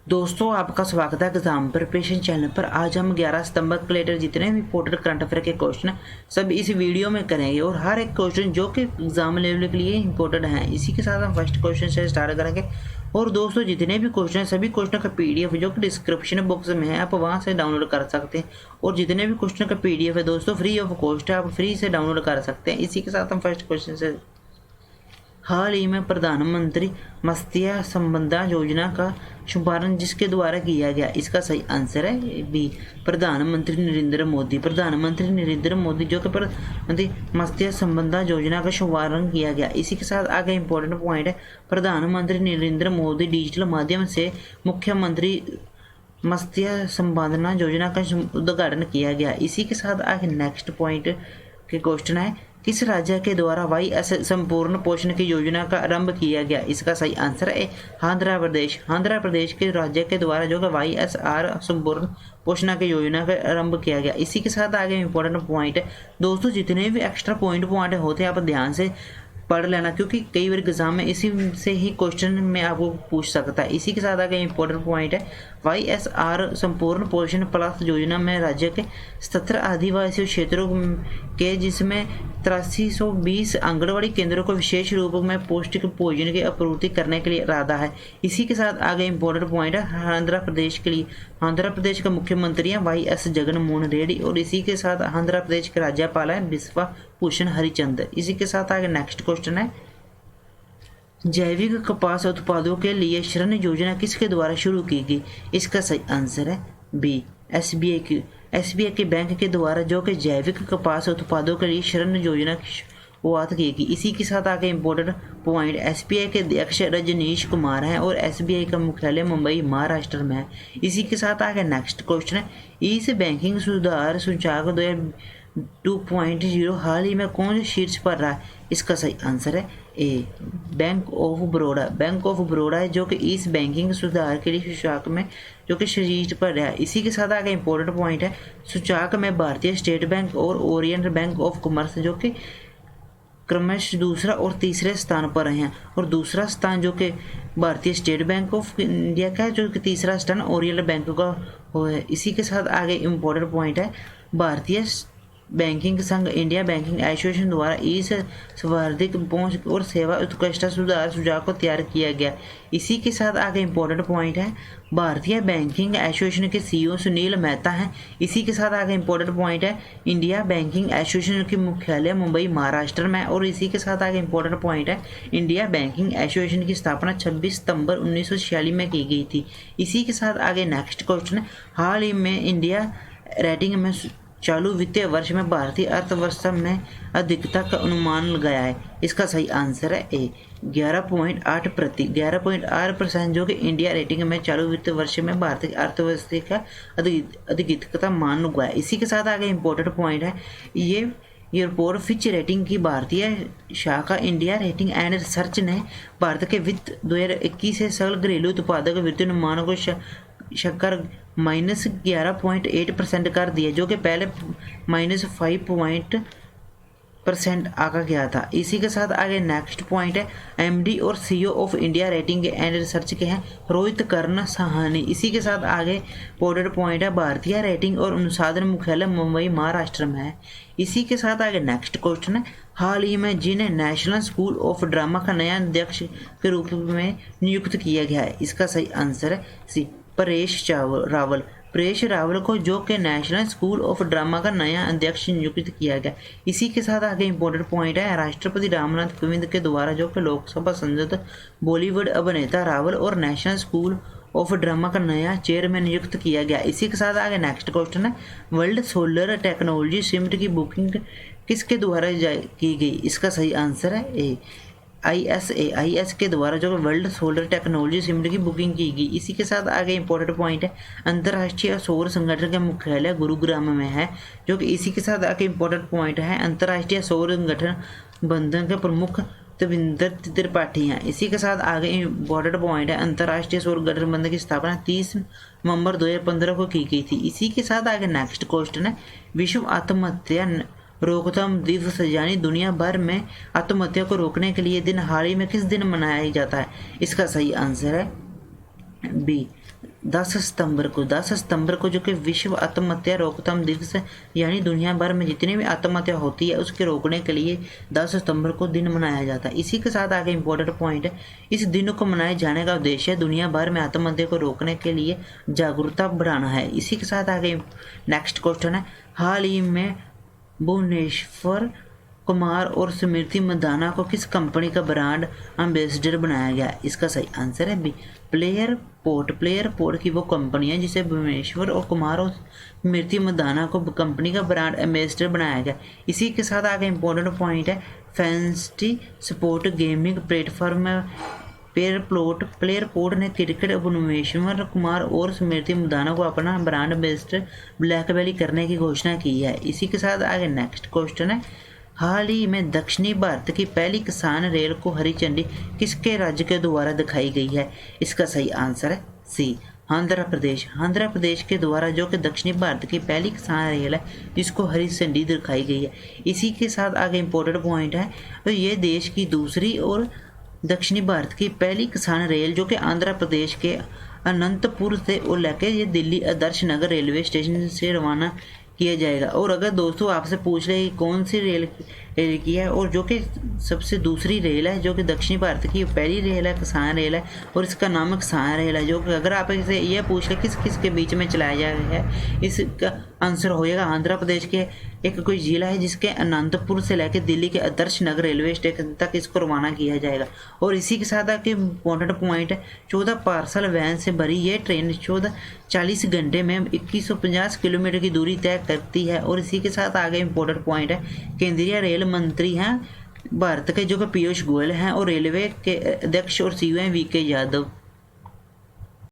दोस्तों आपका स्वागत है एग्जाम प्रिपरेशन चैनल पर। आज हम 11 सितंबर के रिलेटेड जितने भी इंपॉर्टेंट करंट अफेयर के क्वेश्चन सब इस वीडियो में करेंगे और हर एक क्वेश्चन जो कि एग्जाम लेवल के लिए इंपॉर्टेंट है। इसी के साथ हम फर्स्ट क्वेश्चन से स्टार्ट करेंगे। और दोस्तों जितने भी क्वेश्चन हैं सभी क्वेश्चन का पीडीएफ जो कि डिस्क्रिप्शन बॉक्स में है, आप वहाँ से डाउनलोड कर सकते हैं। और जितने भी क्वेश्चन का पीडीएफ है दोस्तों फ्री ऑफ कॉस्ट है, आप फ्री से डाउनलोड कर सकते हैं। इसी के साथ हम फर्स्ट क्वेश्चन से हाल ही में प्रधानमंत्री मत्स्य संपदा योजना का शुभारंभ जिसके द्वारा किया गया, इसका सही आंसर है बी, प्रधानमंत्री नरेंद्र मोदी। प्रधानमंत्री नरेंद्र मोदी जो कि प्रधानमंत्री मत्स्य संपदा योजना का शुभारंभ किया गया। इसी के साथ आगे इंपॉर्टेंट पॉइंट है, प्रधानमंत्री नरेंद्र मोदी डिजिटल माध्यम से मुख्यमंत्री मत्स्य संपादना योजना का उद्घाटन किया गया। इसी के साथ आगे नेक्स्ट पॉइंट के क्वेश्चन है, किस राज्य के द्वारा वाईएस संपूर्ण पोषण की योजना का आरंभ किया गया, इसका सही आंसर है आंध्र प्रदेश। आंध्र प्रदेश के राज्य के द्वारा जो कि वाईएसआर संपूर्ण पोषण की योजना का आरंभ किया गया। इसी के साथ आगे इंपॉर्टेंट पॉइंट है दोस्तों, जितने भी एक्स्ट्रा पॉइंट होते हैं आप ध्यान से पढ़ लेना, क्योंकि कई बार एग्जाम में इसी से ही क्वेश्चन में आपको पूछ सकता है। इसी के साथ आगे इंपॉर्टेंट पॉइंट है, वाईएसआर संपूर्ण पोषण प्लस योजना में राज्य के 17 आदिवासी क्षेत्रों के जिसमें 8320 आंगनबाड़ी केंद्रों को विशेष रूप में पौष्टिक भोजन की आपूर्ति करने के लिए इरादा है। इसी के साथ आगे इंपॉर्टेंट पॉइंट है, आंध्र प्रदेश के लिए आंध्र प्रदेश के मुख्यमंत्री हैं वाईएस जगन मोहन रेड्डी और इसी के साथ आंध्र प्रदेश के राज्यपाल हैं बिस्वा भूषण हरिचंद। इसी के साथ आगे नेक्स्ट क्वेश्चन है, जैविक कपास उत्पादों के लिए ऋण योजना किसके द्वारा शुरू की गई, इसका सही आंसर है बी, एसबीआई के बैंक के द्वारा जो कि जैविक कपास उत्पादों के लिए ऋण योजना की शुरुआत की गई। इसी के साथ आगे इंपॉर्टेंट पॉइंट, एसबीआई के अध्यक्ष रजनीश कुमार हैं और एसबीआई का मुख्यालय मुंबई महाराष्ट्र में है। इसी के साथ आगे नेक्स्ट क्वेश्चन है, ईस्ट बैंकिंग सुधार सूचकांक 2.0 हाल ही में कौन से शीर्ष पर रहा है, इसका सही आंसर है A, bank of Baroda. Bank of Baroda है जो कि ईस्ट बैंकिंग सुधार के लिए सूचकांक में जो कि शीर्ष पर रहा है। इसी के साथ आगे इंपॉर्टेंट पॉइंट है, सूचकांक में भारतीय स्टेट बैंक और ओरिएंट बैंक ऑफ कॉमर्स जो कि क्रमशः दूसरा और तीसरे स्थान पर रहे हैं। और दूसरा स्थान जो कि भारतीय स्टेट बैंक ऑफ इंडिया का है, जो कि तीसरा स्थान ओरिएंट बैंक का वो है। इसी के साथ आगे इंपॉर्टेंट पॉइंट है, भारतीय बैंकिंग संघ इंडिया बैंकिंग एसोसिएशन द्वारा इस सर्वाधिक पहुंच और सेवा उत्कृष्टता सुधार सुझाव को तैयार किया गया। इसी के साथ आगे इंपॉर्टेंट पॉइंट है, भारतीय बैंकिंग एसोसिएशन के सीईओ सुनील मेहता हैं। इसी के साथ आगे इंपॉर्टेंट पॉइंट है, इंडिया बैंकिंग एसोसिएशन की मुख्यालय मुंबई महाराष्ट्र में। और इसी के साथ आगे इंपॉर्टेंट पॉइंट है, इंडिया बैंकिंग एसोसिएशन की स्थापना 26 सितंबर 1946 में की गई थी। इसी के साथ आगे नेक्स्ट क्वेश्चन है, हाल ही में इंडिया रेटिंग में चालू वित्तीय वर्ष में भारतीय अर्थव्यवस्था में अधिकता का अनुमान लगाया है, इसका सही आंसर है ए, 11.8% जो कि इंडिया रेटिंग में चालू वित्तीय वर्ष में भारतीय अर्थव्यवस्था का अधिकता मान लगाया। इसी के साथ आगे इंपॉर्टेंट पॉइंट है, ये रिपोर्ट फिच रेटिंग की भारतीय शाखा इंडिया रेटिंग एंड रिसर्च ने भारत के वित्त 2021 से सकल घरेलू उत्पाद के वृद्धि अनुमान को शक्कर -11.8% कर दिया, जो कि पहले -5% आका गया था। इसी के साथ आगे नेक्स्ट पॉइंट है, एमडी और CEO of India rating and research के हैं रोहित कर्ण साहनी। इसी के साथ आगे इंपॉर्टेंट पॉइंट है, भारतीय रेटिंग और अनुसंधान मुख्यालय मुंबई महाराष्ट्र में है। इसी के साथ आगे नेक्स्ट क्वेश्चन है, हाल ही में जिन्हें नेशनल स्कूल ऑफ ड्रामा का नया अध्यक्ष के रूप में नियुक्त किया गया है, इसका सही आंसर है सी, परेश रावल को जो कि नेशनल स्कूल ऑफ ड्रामा का नया अध्यक्ष नियुक्त किया गया। इसी के साथ आगे इंपॉर्टेंट पॉइंट है, राष्ट्रपति रामनाथ कोविंद के द्वारा जो कि लोकसभा सांसद बॉलीवुड अभिनेता रावल और नेशनल स्कूल ऑफ ड्रामा का नया चेयरमैन नियुक्त किया गया। इसी के साथ आगे नेक्स्ट क्वेश्चन है, वर्ल्ड सोलर टेक्नोलॉजी समिट की बुकिंग किसके द्वारा की गई, इसका सही आंसर है ए, आईएस के द्वारा जो वर्ल्ड सोलर टेक्नोलॉजी समिट की बुकिंग की गई। इसी के साथ आगे इंपॉर्टेंट पॉइंट है, अंतर्राष्ट्रीय सौर संगठन का मुख्यालय गुरुग्राम में है, जो कि इसी के साथ आगे इंपॉर्टेंट पॉइंट है, अंतर्राष्ट्रीय सौर संगठन बंधन के प्रमुख तविंदर त्रिपाठी हैं। इसी के साथ आगे इंपॉर्टेंट पॉइंट है, अंतर्राष्ट्रीय सौर गठबंधन की स्थापना 30 नवंबर 2015 को की गई थी। इसी के साथ आगे नेक्स्ट क्वेश्चन है, विश्व आत्महत्या रोकथाम दिवस यानी दुनिया भर में आत्महत्या को रोकने के लिए दिन हाल ही में किस दिन मनाया जाता है, इसका सही आंसर है बी, 10 सितंबर को जो कि विश्व आत्महत्या रोकथाम दिवस है, यानी दुनिया भर में जितनी भी आत्महत्या होती है उसके रोकने के लिए 10 सितंबर को दिन मनाया जाता है। इसी के साथ आगे इम्पोर्टेंट पॉइंट है, इस दिन को मनाए जाने का उद्देश्य दुनिया भर में आत्महत्या को रोकने के लिए जागरूकता बढ़ाना है। इसी के साथ आगे नेक्स्ट क्वेश्चन है, हाल ही में भुवनेश्वर कुमार और स्मृति मंदाना को किस कंपनी का ब्रांड एम्बेसडर बनाया गया? इसका सही आंसर है बी, प्लेयर पोर्ट की वो कंपनी है जिसे भुवनेश्वर और कुमार और स्मृति मंदाना को कंपनी का ब्रांड एम्बेसडर बनाया गया। इसी के साथ आगे इंपॉर्टेंट पॉइंट है, fancy sport gaming platform player port ने क्रिकेट भुवनेश्वर कुमार और स्मृति मंदाना को अपना ब्रांड एम्बेसडर ब्लैकबेली करने की घोषणा की है। इसी के साथ आगे नेक्स्ट क्वेश्चन है, हाल ही में दक्षिणी भारत की पहली किसान रेल को हरी झंडी किसके राज्य के द्वारा दिखाई गई है? इसका सही आंसर है सी, आंध्र प्रदेश के द्वारा, जो कि दक्षिणी भारत की पहली किसान रेल है जिसको हरी झंडी दिखाई गई है। इसी के साथ आगे इम्पोर्टेंट पॉइंट है, तो ये देश की दूसरी और दक्षिणी भारत की पहली किसान रेल जो कि आंध्र प्रदेश के अनंतपुर से और लेकर ये दिल्ली आदर्श नगर रेलवे स्टेशन से रवाना किया जाएगा। और अगर दोस्तों आपसे पूछ ले कि कौन सी रेल की है, और जो कि सबसे दूसरी रेल है जो कि दक्षिणी भारत की पहली रेल है किसान रेल है और इसका नाम है किसान रेल है, जो कि अगर आप इसे यह पूछ ले किस किस के बीच में चलाया जाएगा है, इसका आंसर होएगा आंध्र प्रदेश के एक कोई जिला है जिसके अनंतपुर से लेकर दिल्ली के आदर्श नगर रेलवे स्टेशन तक इसको रवाना किया जाएगा। और इसी के साथ आके इम्पोर्टेंट पॉइंट है, 14 पार्सल वैन से भरी ये ट्रेन 40 घंटे में 2150 किलोमीटर की दूरी तय करती है। और इसी के साथ आगे इम्पोर्टेंट पॉइंट है, केंद्रीय रेल मंत्री हैं भारत के जो कि पीयूष गोयल हैं और रेलवे के अध्यक्ष और सीईओ हैं वीके यादव।